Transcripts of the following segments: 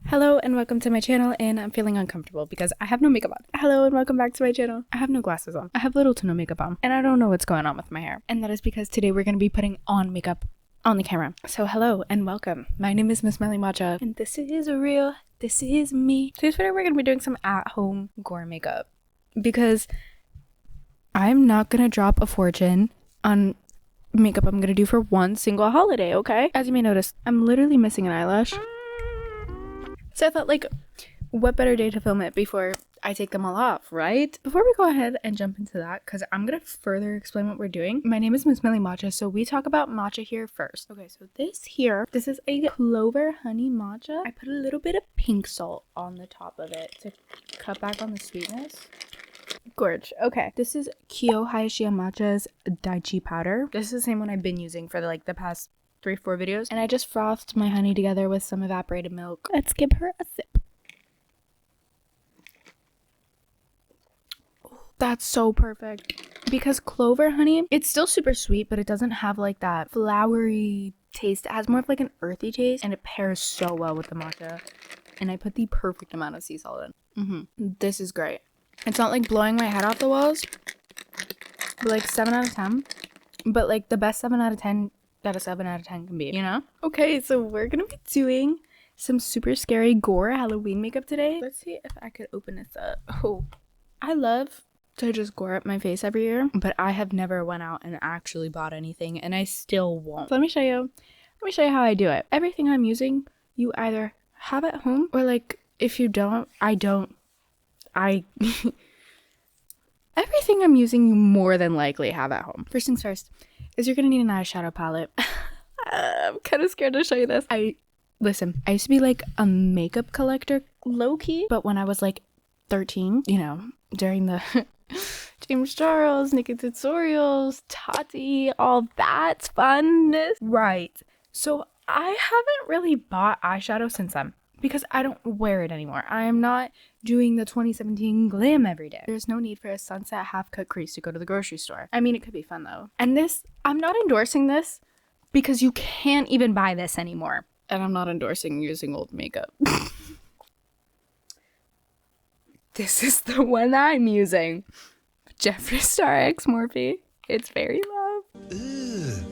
Hello and welcome to my channel, and I'm feeling uncomfortable because I have no makeup on. Hello and welcome back to my channel. I have no glasses on. I have little to no makeup on, and I don't know what's going on with my hair. And that is because today we're going to be putting on makeup on the camera. So hello and welcome. My name is Miss Melly Matcha, and this is me. Today's video we're going to be doing some at-home gore makeup because I'm not going to drop a fortune on makeup I'm going to do for one single holiday, okay? As you may notice, I'm literally missing an eyelash. So I thought, like, what better day to film it before I take them all off, right? Before we go ahead and jump into that, because I'm going to further explain what we're doing. My name is Miss Melly Matcha, so we talk about matcha here first. Okay, so this is a clover honey matcha. I put a little bit of pink salt on the top of it to cut back on the sweetness. Gorge. Okay, this is Kyo Hayashia Matcha's Daichi powder. This is the same one I've been using for the past 3-4 videos, and I just frothed my honey together with some evaporated milk. Let's give her a sip. Oh, that's so perfect because clover honey, it's still super sweet, but it doesn't have like that flowery taste. It has more of like an earthy taste, and it pairs so well with the matcha. And I put the perfect amount of sea salt in. This is great. It's not like blowing my head off the walls, but like 7 out of 10, but like the best 7 out of 10 that a 7 out of 10 can be, you know? Okay, so we're gonna be doing some super scary gore Halloween makeup today. Let's see if I could open this up. Oh, I love to just gore up my face every year, but I have never went out and actually bought anything, and I still won't. So let me show you how I do it. Everything I'm using, you either have at home, or like, if you don't, everything I'm using, you more than likely have at home. First things first is you're gonna need an eyeshadow palette. I'm kind of scared to show you this. Listen, I used to be like a makeup collector low-key, but when I was like 13, you know, during the James Charles, Nikki tutorials, Tati, all that funness. Right. So I haven't really bought eyeshadow since then, because I don't wear it anymore. I am not doing the 2017 glam every day. There's no need for a sunset half-cut crease to go to the grocery store. I mean, it could be fun though. And this, I'm not endorsing this because you can't even buy this anymore. And I'm not endorsing using old makeup. This is the one I'm using. Jeffree Star X Morphe. It's Fairy Love. Ugh.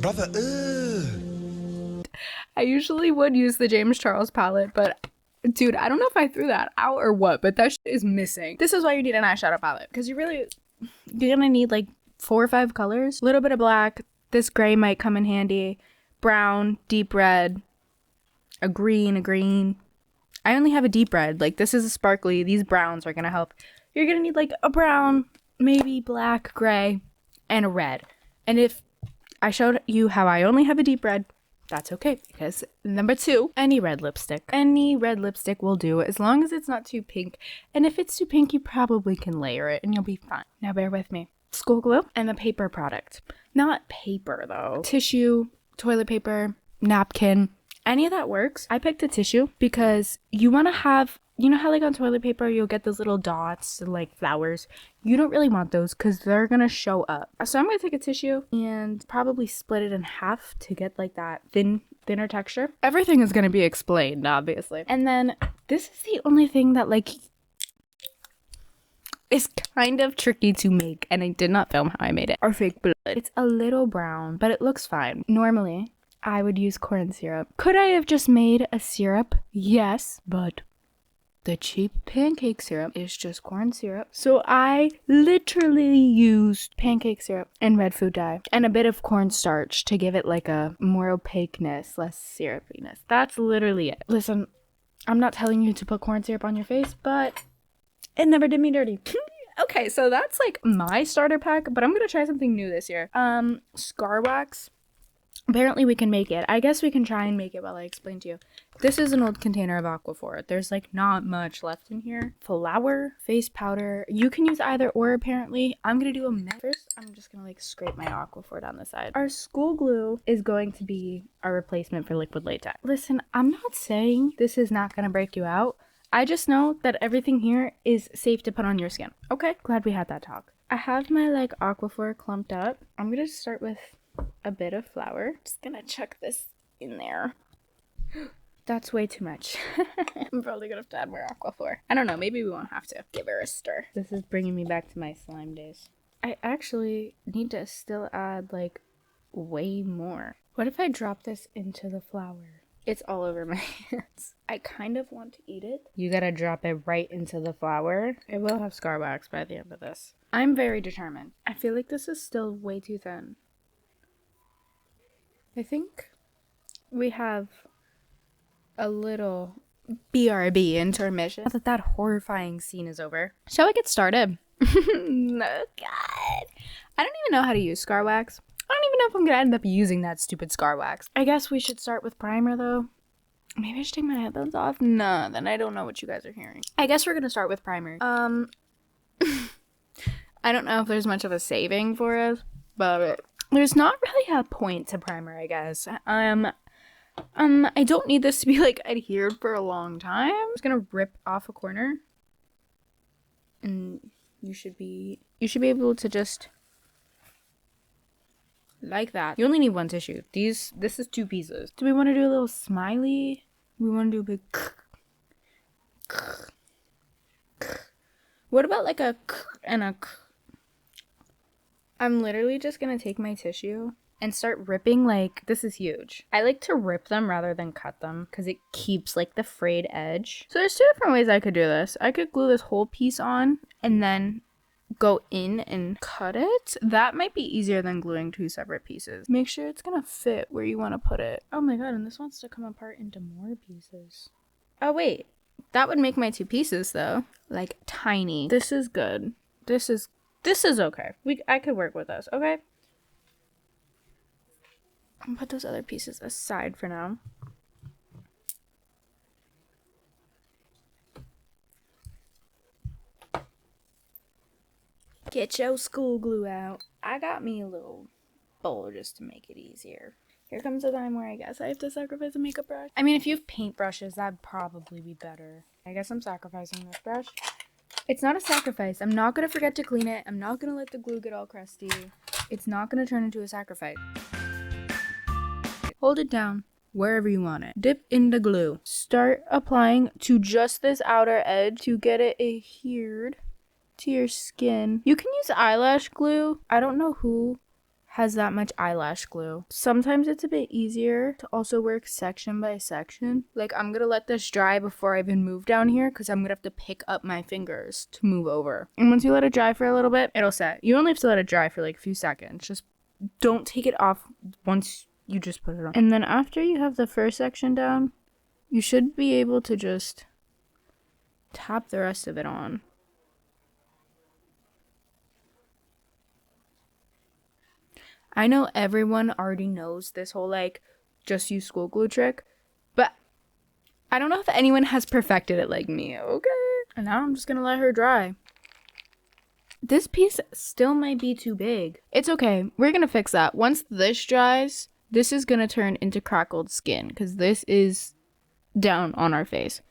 Brother, ugh. I usually would use the James Charles palette, but dude, I don't know if I threw that out or what, but that shit is missing. This is why you need an eyeshadow palette, because you're gonna need like 4 or 5 colors. A little bit of black. This gray might come in handy. Brown, deep red, a green. I only have a deep red. Like, this is a sparkly. These browns are gonna help. You're gonna need like a brown, maybe black, gray, and a red. And if I showed you how I only have a deep red, that's okay, because number 2, any red lipstick. Any red lipstick will do, as long as it's not too pink. And if it's too pink, you probably can layer it and you'll be fine. Now bear with me. School glue and a paper product. Not paper though. Tissue, toilet paper, napkin, any of that works. I picked a tissue because you want to have, you know how like on toilet paper you'll get those little dots and like flowers. You don't really want those because they're gonna show up. So I'm gonna take a tissue and probably split it in half to get like that thinner texture. Everything is gonna be explained, obviously. And then this is the only thing that like is kind of tricky to make, and I did not film how I made it. Or fake blood. It's a little brown, but it looks fine. Normally, I would use corn syrup. Could I have just made a syrup? Yes, but the cheap pancake syrup is just corn syrup. So I literally used pancake syrup and red food dye and a bit of cornstarch to give it like a more opaqueness, less syrupiness. That's literally it. Listen, I'm not telling you to put corn syrup on your face, but it never did me dirty. Okay, so that's like my starter pack, but I'm gonna try something new this year. Scar wax. Apparently we can make it. I guess we can try and make it while I explain to you. This is an old container of Aquaphor. There's like not much left in here. Flour, face powder. You can use either or apparently. I'm gonna do a mix. First, I'm just gonna like scrape my Aquaphor down the side. Our school glue is going to be our replacement for liquid latex. Listen, I'm not saying this is not gonna break you out. I just know that everything here is safe to put on your skin. Okay, glad we had that talk. I have my like Aquaphor clumped up. I'm gonna start with a bit of flour. Just gonna chuck this in there. That's way too much. I'm probably gonna have to add more Aquaphor. I don't know, maybe we won't have to. Give her a stir. This is bringing me back to my slime days. I actually need to still add, like, way more. What if I drop this into the flour? It's all over my hands. I kind of want to eat it. You gotta drop it right into the flour. It will have scar wax by the end of this. I'm very determined. I feel like this is still way too thin. I think we have a little BRB intermission. Now that horrifying scene is over, shall we get started? No, God. I don't even know how to use scar wax. I don't even know if I'm gonna end up using that stupid scar wax. I guess we should start with primer though. Maybe I should take my headphones off. No, then I don't know what you guys are hearing. I guess we're gonna start with primer. I don't know if there's much of a saving for us, but there's not really a point to primer, I guess. I don't need this to be like adhered for a long time. I'm just gonna rip off a corner, and you should be able to just like that. You only need one tissue. This is 2 pieces. Do we want to do a little smiley? We want to do a big. What about like a and a? I'm literally just gonna take my tissue and start ripping. Like, this is huge. I like to rip them rather than cut them because it keeps like the frayed edge. So there's 2 different ways I could do this. I could glue this whole piece on and then go in and cut it. That might be easier than gluing 2 separate pieces. Make sure it's gonna fit where you want to put it. Oh my god, and this wants to come apart into more pieces. Oh wait, that would make my 2 pieces though, like, tiny. This is good. This is okay. I could work with this. Okay, I'll put those other pieces aside for now. Get your school glue out. I got me a little bowl just to make it easier. Here comes the time where I guess I have to sacrifice a makeup brush. I mean, if you have paintbrushes, that'd probably be better. I guess I'm sacrificing this brush. It's not a sacrifice. I'm not gonna forget to clean it. I'm not gonna let the glue get all crusty. It's not gonna turn into a sacrifice. Hold it down wherever you want it. Dip in the glue. Start applying to just this outer edge to get it adhered to your skin. You can use eyelash glue. I don't know who has that much eyelash glue. Sometimes it's a bit easier to also work section by section. Like, I'm gonna let this dry before I even move down here because I'm gonna have to pick up my fingers to move over. And once you let it dry for a little bit, it'll set. You only have to let it dry for like a few seconds. Just don't take it off once you just put it on. And then after you have the first section down, you should be able to just tap the rest of it on. I know everyone already knows this whole, like, just use school glue trick, but I don't know if anyone has perfected it like me, okay? And now I'm just gonna let her dry. This piece still might be too big. It's okay. We're gonna fix that. Once this dries, this is gonna turn into crackled skin because this is down on our face.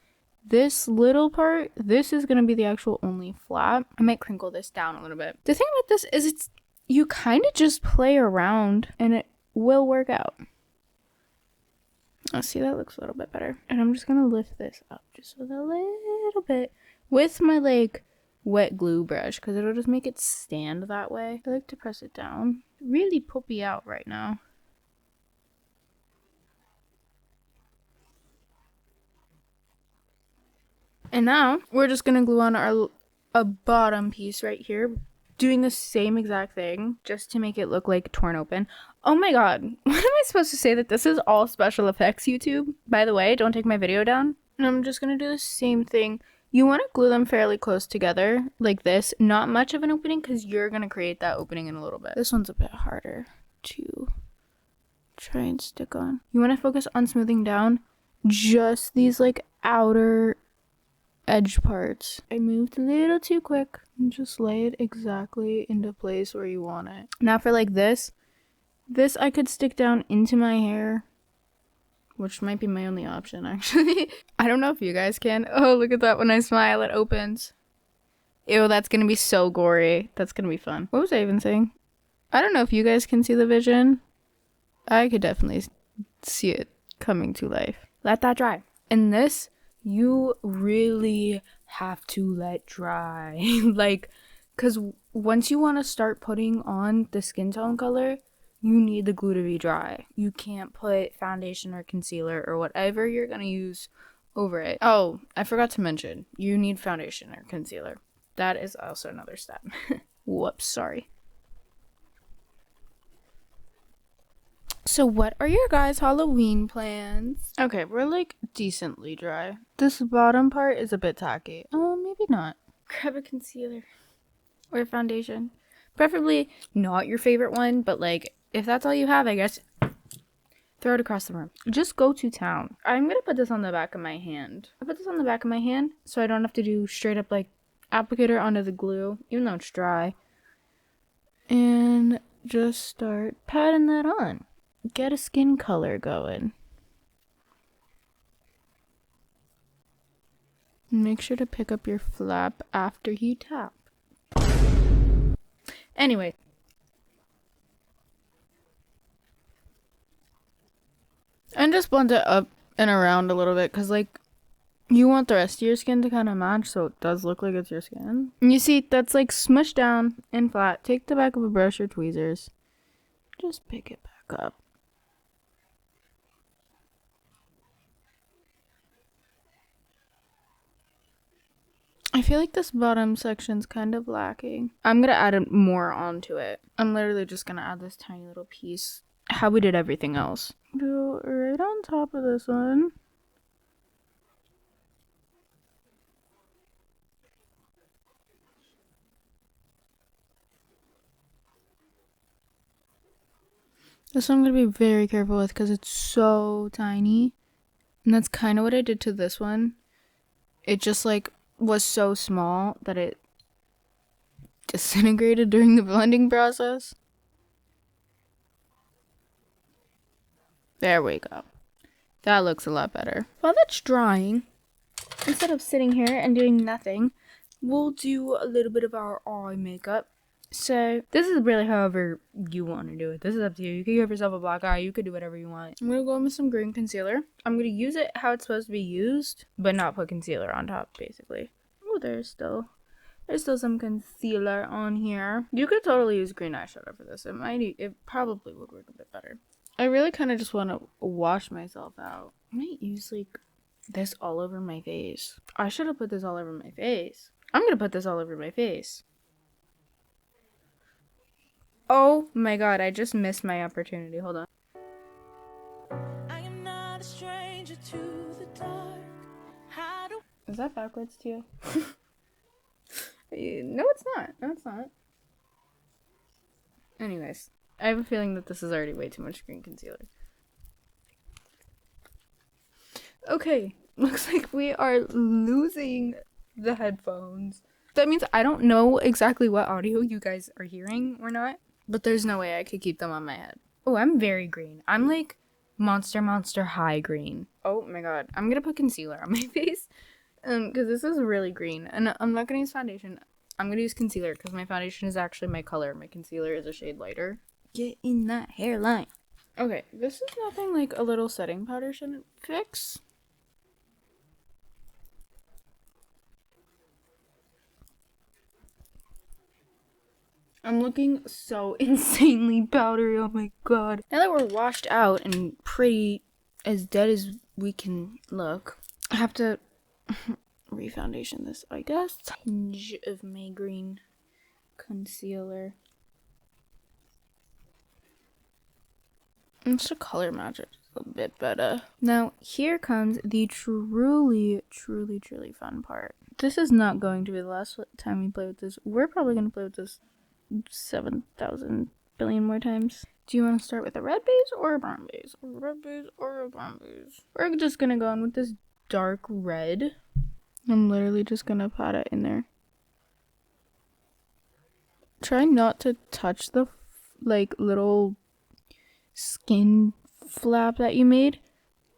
This little part, this is gonna be the actual only flap. I might crinkle this down a little bit. The thing about this is you kind of just play around and it will work out. Oh, see, that looks a little bit better. And I'm just gonna lift this up just with a little bit with my, like, wet glue brush because it'll just make it stand that way. I like to press it down. Really poppy out right now. And now we're just gonna glue on a bottom piece right here, doing the same exact thing just to make it look like torn open. Oh my god, what am I supposed to say? That this is all special effects, YouTube? By the way, don't take my video down. And I'm just gonna do the same thing. You want to glue them fairly close together like this. Not much of an opening because you're gonna create that opening in a little bit. This one's a bit harder to try and stick on. You want to focus on smoothing down just these, like, outer edge parts. I moved a little too quick. And just lay it exactly into place where you want it. Now for, like, this I could stick down into my hair, which might be my only option, actually. I don't know if you guys can. Oh, look at that. When I smile, it opens. Ew, that's gonna be so gory. That's gonna be fun. What was I even saying? I don't know if you guys can see the vision. I could definitely see it coming to life. Let that dry. And this, you really have to let dry. Like, because once you want to start putting on the skin tone color, you need the glue to be dry. You can't put foundation or concealer or whatever you're going to use over it. Oh, I forgot to mention, you need foundation or concealer. That is also another step. Whoops, sorry. So what are your guys' Halloween plans? Okay, we're like decently dry. This bottom part is a bit tacky. Maybe not. Grab a concealer or foundation. Preferably not your favorite one, but like if that's all you have, I guess throw it across the room. Just go to town. I'm gonna put this on the back of my hand. I put this on the back of my hand so I don't have to do straight up like applicator onto the glue, even though it's dry. And just start patting that on. Get a skin color going. Make sure to pick up your flap after you tap. Anyway. And just blend it up and around a little bit because, like, you want the rest of your skin to kind of match so it does look like it's your skin. And you see, that's like smushed down and flat. Take the back of a brush or tweezers. Just pick it back up. I feel like this bottom section's kind of lacking. I'm gonna add more onto it. I'm literally just gonna add this tiny little piece. How we did everything else. Go right on top of this one. This one I'm gonna be very careful with because it's so tiny. And that's kind of what I did to this one. It just like was so small that it disintegrated during the blending process. There we go. That looks a lot better. While that's drying, instead of sitting here and doing nothing, we'll do a little bit of our eye makeup. So this is really however you want to do it. This is up to you. You could give yourself a black eye. You could do whatever you want. I'm going to go in with some green concealer. I'm going to use it how it's supposed to be used, but not put concealer on top, basically. Oh, there's still some concealer on here. You could totally use green eyeshadow for this. It probably would work a bit better. I really kind of just want to wash myself out. I might use like this all over my face. I should have put this all over my face. I'm going to put this all over my face. Oh my god, I just missed my opportunity. Hold on. I am not a stranger to the dark. Is that backwards to you? No, it's not. No, it's not. Anyways, I have a feeling that this is already way too much green concealer. Okay, looks like we are losing the headphones. That means I don't know exactly what audio you guys are hearing or not. But there's no way I could keep them on my head. Oh, I'm very green. I'm like monster high green. Oh my god. I'm gonna put concealer on my face. Because this is really green. And I'm not gonna use foundation. I'm gonna use concealer because my foundation is actually my color. My concealer is a shade lighter. Get in that hairline. Okay, this is nothing like a little setting powder shouldn't fix. I'm looking so insanely powdery, oh my god. Now that we're washed out and pretty as dead as we can look, I have to refoundation this, I guess. Tinge of my green concealer. It's a color match it a bit better. Now, here comes the truly fun part. This is not going to be the last time we play with this. We're probably going to play with this 7,000 billion more times. Do you want to start with a red base or a brown base? A red base or a brown base? We're just gonna go in with this dark red. I'm literally just gonna pat it in there. Try not to touch the like little skin flap that you made,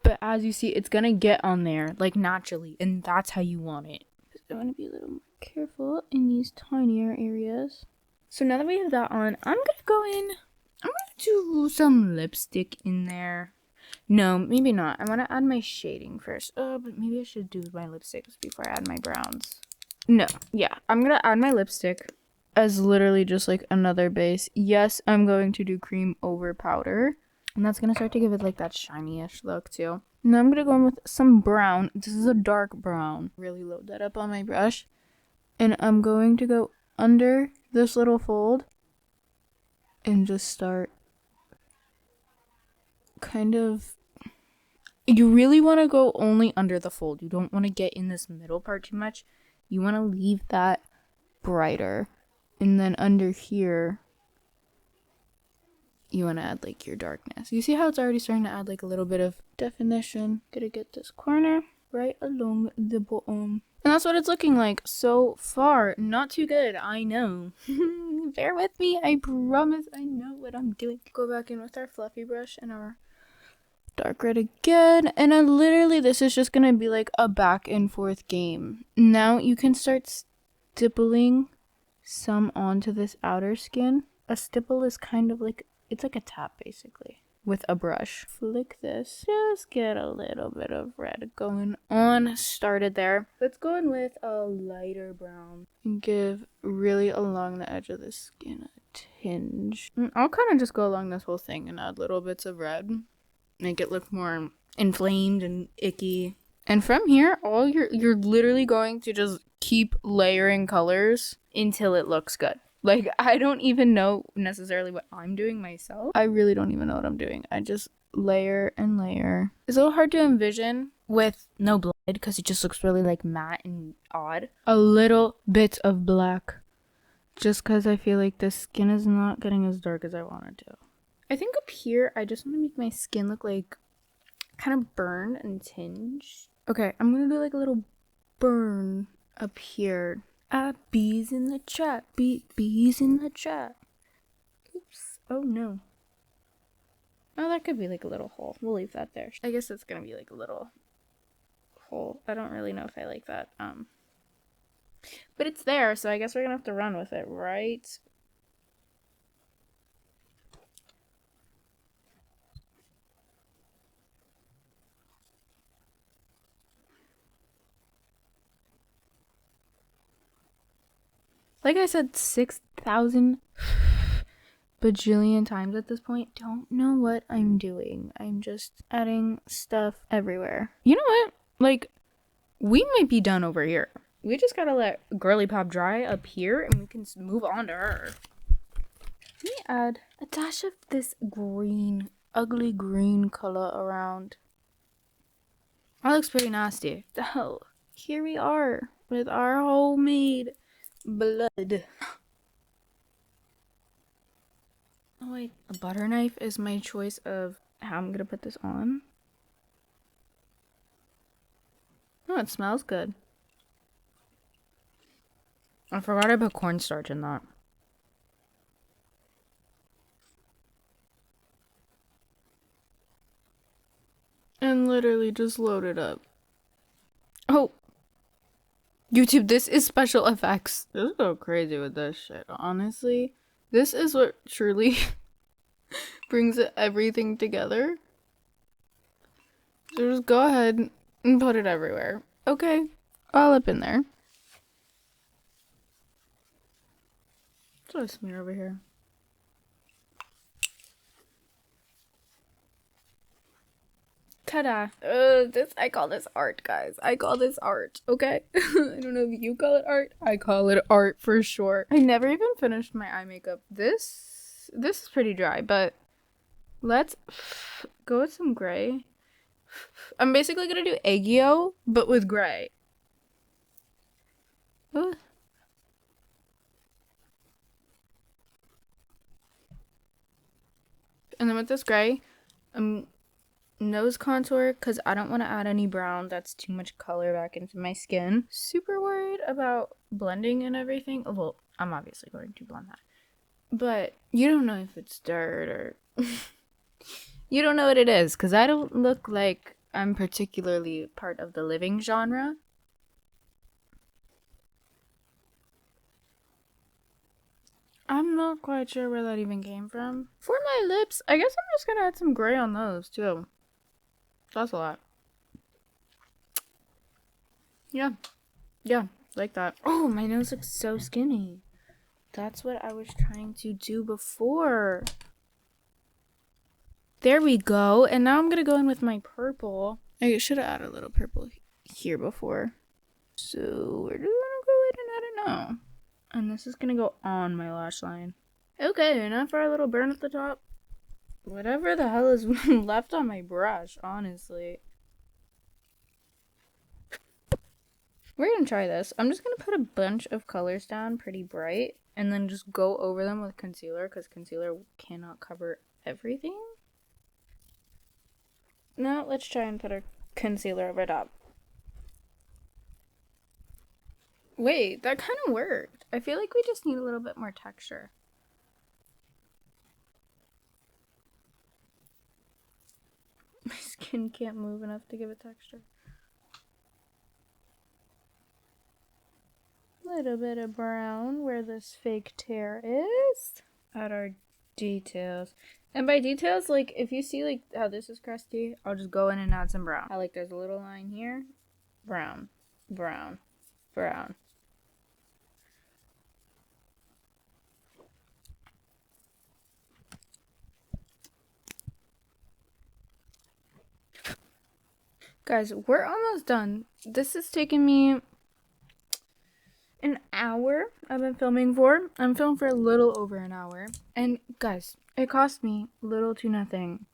but as you see, it's gonna get on there like naturally, and that's how you want it. I want to be a little more careful in these tinier areas. So now that we have that on, I'm gonna do some lipstick in there. No, maybe not. I want to add my shading first. Oh, but maybe I should do my lipsticks before I add my browns. No, yeah. I'm going to add my lipstick as literally just like another base. Yes, I'm going to do cream over powder. And that's going to start to give it like that shiny-ish look too. Now I'm going to go in with some brown. This is a dark brown. Really load that up on my brush. And I'm going to go under this little fold and just start kind of... You really want to go only under the fold. You don't want to get in this middle part too much. You want to leave that brighter. And then under here, you want to add like your darkness. You see how it's already starting to add like a little bit of definition? Gonna get this corner right along the bottom. And that's what it's looking like so far. Not too good, I know. Bear with me, I promise I know what I'm doing. Go back in with our fluffy brush and our dark red again. And then literally this is just gonna be like a back and forth game. Now you can start stippling some onto this outer skin. A stipple is kind of like, it's like a tap basically with a brush. Flick this, just get a little bit of red going on. Started there. Let's go in with a lighter brown and give really along the edge of the skin a tinge. I'll kind of just go along this whole thing and add little bits of red. Make it look more inflamed and icky. And from here, all you're literally going to just keep layering colors until it looks good. Like, I don't even know necessarily what I'm doing myself. I really don't even know what I'm doing. I just layer and layer. It's a little hard to envision with no blood because it just looks really like matte and odd. A little bit of black just because I feel like the skin is not getting as dark as I want it to. I think up here, I just want to make my skin look like kind of burned and tinged. Okay, I'm going to do like a little burn up here. Bees in the trap, bees in the trap. Oops. Oh no. Oh, that could be like a little hole. We'll leave that there. I guess it's gonna be like a little hole. I don't really know if I like that. But it's there, so I guess we're gonna have to run with it, right? Like I said 6,000 bajillion times at this point, don't know what I'm doing. I'm just adding stuff everywhere. You know what? Like, we might be done over here. We just gotta let Girly Pop dry up here and we can move on to her. Let me add a dash of this green, ugly green color around. That looks pretty nasty. Oh, here we are with our homemade blood. Oh wait, a butter knife is my choice of how I'm gonna put this on. Oh, it smells good. I forgot I put cornstarch in that. And literally just load it up. Oh, YouTube, this is special effects. Just go crazy with this shit, honestly. This is what truly brings everything together. So just go ahead and put it everywhere. Okay, all up in there. So I smear over here. Ta-da. I call this art, guys. I call this art, okay? I don't know if you call it art. I call it art for sure. I never even finished my eye makeup. This is pretty dry, but let's go with some gray. I'm basically gonna do Aegyo, but with gray. Ooh. And then with this gray, nose contour, because I don't want to add any brown. That's too much color back into my skin. Super worried about blending and everything. Well, I'm obviously going to blend that. But you don't know if it's dirt or... You don't know what it is, because I don't look like I'm particularly part of the living genre. I'm not quite sure where that even came from. For my lips, I guess I'm just gonna add some gray on those too. That's a lot. Yeah. Yeah, like that. Oh, my nose looks so skinny. That's what I was trying to do before. There we go. And now I'm going to go in with my purple. I should have added a little purple here before. So where do I want to go in and add it now? And this is going to go on my lash line. Okay, now for a little burn at the top. Whatever the hell is left on my brush, honestly. We're going to try this. I'm just going to put a bunch of colors down pretty bright. And then just go over them with concealer. Because concealer cannot cover everything. Now let's try and put a concealer over top. Wait, that kind of worked. I feel like we just need a little bit more texture. My skin can't move enough to give it texture. A little bit of brown where this fake tear is. Add our details. And by details, like, if you see, like, how this is crusty, I'll just go in and add some brown. Like, there's a little line here. Brown. Brown. Brown. Guys, we're almost done. This is taking me an hour I've been filming for. I'm filming for a little over an hour. And guys, it cost me little to nothing.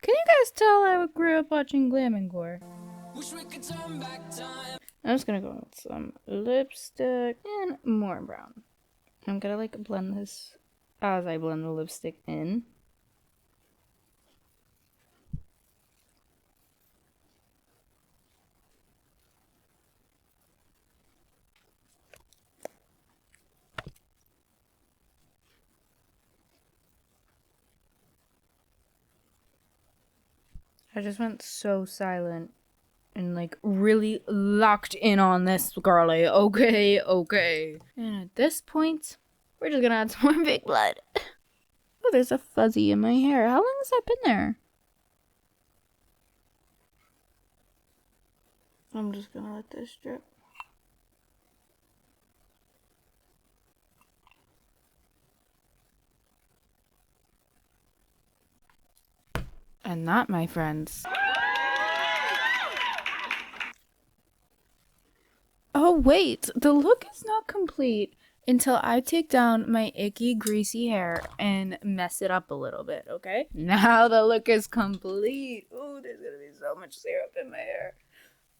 Can you guys tell I grew up watching Glam and Gore? I'm just gonna go with some lipstick and more brown. I'm gonna like blend this as I blend the lipstick in. I just went so silent and like really locked in on this girly. Okay. And at this point, we're just gonna add some more fake blood. Oh, there's a fuzzy in my hair. How long has that been there? I'm just gonna let this drip. And that, my friends. Oh, wait. The look is not complete until I take down my icky, greasy hair and mess it up a little bit, okay? Now the look is complete. Ooh, there's gonna be so much syrup in my hair.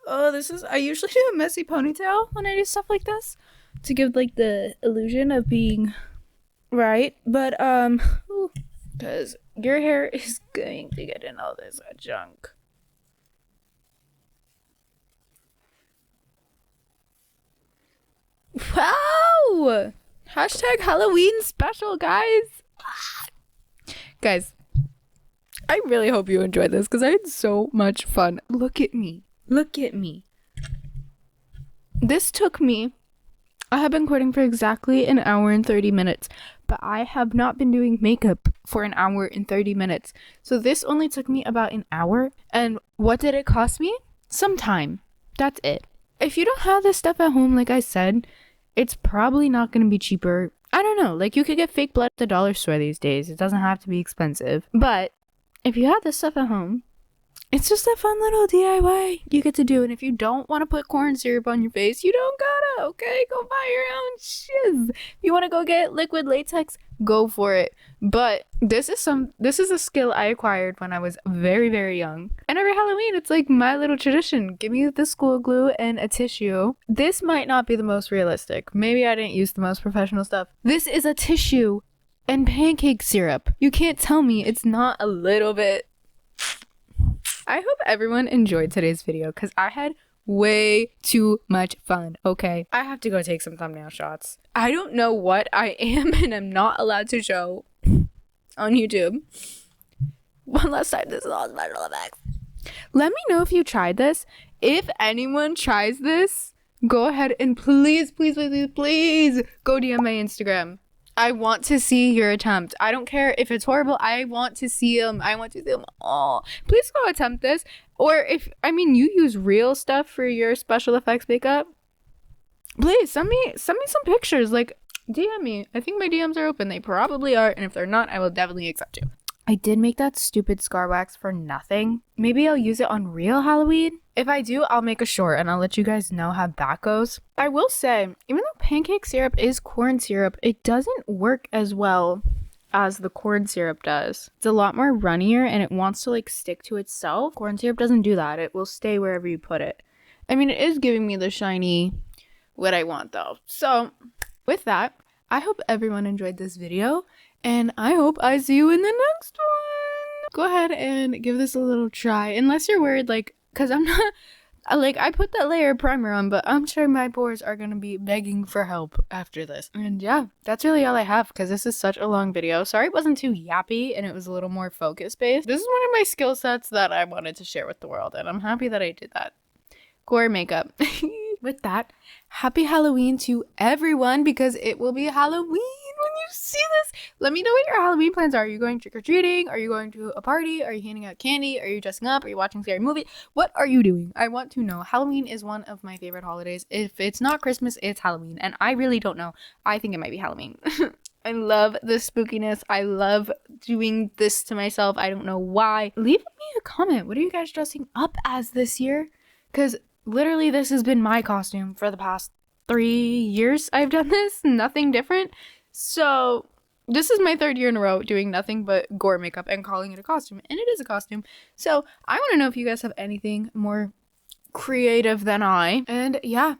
Oh, I usually do a messy ponytail when I do stuff like this to give, like, the illusion of being right. But, because your hair is going to get in all this junk. Wow! Hashtag Halloween special, guys. Guys, I really hope you enjoyed this because I had so much fun. Look at me. This took me, I have been quitting for exactly an hour and 30 minutes, but I have not been doing makeup for an hour and 30 minutes. So this only took me about an hour. And what did it cost me? Some time. That's it. If you don't have this stuff at home, like I said, it's probably not going to be cheaper. I don't know. Like, you could get fake blood at the dollar store these days. It doesn't have to be expensive. But if you have this stuff at home, it's just a fun little DIY you get to do. And if you don't want to put corn syrup on your face, you don't gotta, okay? Go buy your own shiz. If you want to go get liquid latex, go for it. But this is a skill I acquired when I was very, very young. And every Halloween, it's like my little tradition. Give me the school glue and a tissue. This might not be the most realistic. Maybe I didn't use the most professional stuff. This is a tissue and pancake syrup. You can't tell me it's not a little bit. I hope everyone enjoyed today's video because I had way too much fun, okay? I have to go take some thumbnail shots. I don't know what I am and I'm not allowed to show on YouTube. One last time, this is all special effects. Let me know if you tried this. If anyone tries this, go ahead and please go DM my Instagram. I want to see your attempt. I don't care if it's horrible. I want to see them. I want to see them all. Please go attempt this. Or if, I mean, you use real stuff for your special effects makeup, please send me some pictures. Like, DM me. I think my DMs are open. They probably are. And if they're not, I will definitely accept you. I did make that stupid scar wax for nothing. Maybe I'll use it on real Halloween. If I do, I'll make a short and I'll let you guys know how that goes. I will say, even though pancake syrup is corn syrup, it doesn't work as well as the corn syrup does. It's a lot more runnier and it wants to like stick to itself. Corn syrup doesn't do that. It will stay wherever you put it. I mean, it is giving me the shiny what I want though. So with that, I hope everyone enjoyed this video and I hope I see you in the next one. Go ahead and give this a little try. Unless you're worried, like, because I'm not, like, I put that layer of primer on, but I'm sure my pores are going to be begging for help after this. And yeah, that's really all I have because this is such a long video. Sorry it wasn't too yappy and it was a little more focus-based. This is one of my skill sets that I wanted to share with the world and I'm happy that I did that. Gore makeup. With that, happy Halloween to everyone because it will be Halloween when you see this. Let me know what your Halloween plans are. Are you going trick-or-treating? Are you going to a party? Are you handing out candy? Are you dressing up? Are you watching a scary movie? What are you doing? I want to know. Halloween is one of my favorite holidays. If it's not Christmas, it's Halloween. And I really don't know. I think it might be Halloween. I love the spookiness. I love doing this to myself. I don't know why. Leave me a comment. What are you guys dressing up as this year? Because literally, this has been my costume for the past 3 years I've done this. Nothing different. So, this is my 3rd year in a row doing nothing but gore makeup and calling it a costume. And it is a costume. So, I want to know if you guys have anything more creative than I. And yeah,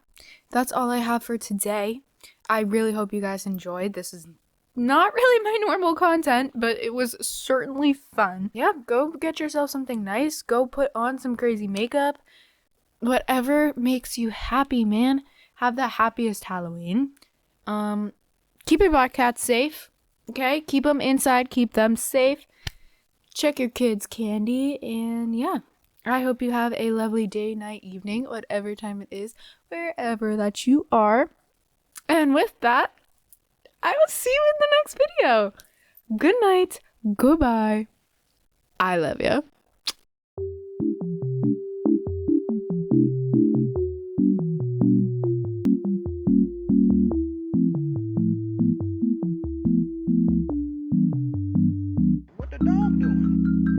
that's all I have for today. I really hope you guys enjoyed. This is not really my normal content, but it was certainly fun. Yeah, go get yourself something nice. Go put on some crazy makeup. Whatever makes you happy, man. Have the happiest Halloween. Keep your black cats safe. Okay? Keep them inside. Keep them safe. Check your kids' candy. And yeah. I hope you have a lovely day, night, evening, whatever time it is, wherever that you are. And with that, I will see you in the next video. Good night. Goodbye. I love you.